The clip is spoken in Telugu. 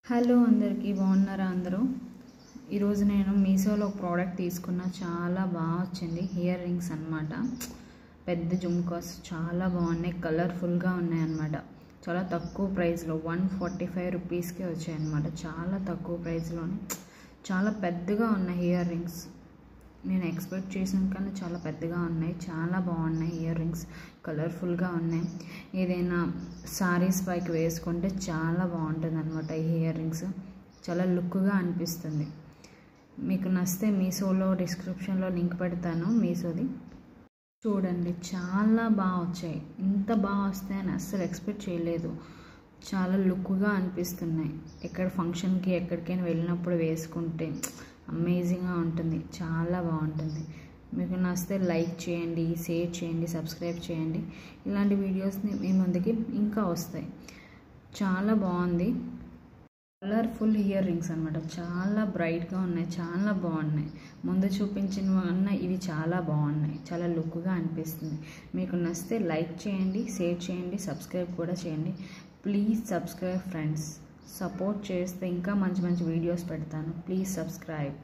హలో అందరికీ బాగున్నారా అందరూ ఈరోజు నేను మీషోలో ఒక ప్రోడక్ట్ తీసుకున్నా చాలా బాగా వచ్చింది ఇయర్ రింగ్స్ అన్నమాట పెద్ద జుమ్కాస్ చాలా బాగున్నాయి కలర్ఫుల్గా ఉన్నాయి అన్నమాట చాలా తక్కువ ప్రైస్లో 145 రూపీస్కే వచ్చాయి అన్నమాట చాలా తక్కువ ప్రైస్లోనే చాలా పెద్దగా ఉన్నాయి ఇయర్ రింగ్స్ నేను ఎక్స్పెక్ట్ చేసిన కన్నా చాలా పెద్దగా ఉన్నాయి చాలా బాగున్నాయి ఇయర్ రింగ్స్ కలర్ఫుల్గా ఉన్నాయి ఏదైనా సారీస్ పైకి వేసుకుంటే చాలా బాగుంటుంది అన్నమాట ఈ ఇయర్ రింగ్స్ చాలా లుక్గా అనిపిస్తుంది మీకు నచ్చితే మీషోలో డిస్క్రిప్షన్లో లింక్ పెడతాను మీషోది చూడండి చాలా బాగా వచ్చాయి ఇంత బాగా వస్తాయని అస్సలు ఎక్స్పెక్ట్ చేయలేదు చాలా లుక్గా అనిపిస్తున్నాయి ఎక్కడ ఫంక్షన్కి ఎక్కడికైనా వెళ్ళినప్పుడు వేసుకుంటే అమేజింగ్గా ఉంటుంది చాలా బాగుంటుంది మీకు నచ్చితే లైక్ చేయండి షేర్ చేయండి సబ్స్క్రైబ్ చేయండి ఇలాంటి వీడియోస్ని మీ ముందుకి ఇంకా వస్తాయి చాలా బాగుంది కలర్ఫుల్ ఇయర్ రింగ్స్ అనమాట చాలా బ్రైట్గా ఉన్నాయి చాలా బాగున్నాయి ముందు చూపించిన ఇవి చాలా బాగున్నాయి చాలా లుక్గా అనిపిస్తుంది మీకు నచ్చితే లైక్ చేయండి షేర్ చేయండి సబ్స్క్రైబ్ కూడా చేయండి ప్లీజ్ సబ్స్క్రైబ్ ఫ్రెండ్స్ సపోర్ట్ చేస్తే ఇంకా మంచి మంచి వీడియోస్ పెడతాను ప్లీజ్ సబ్స్క్రైబ్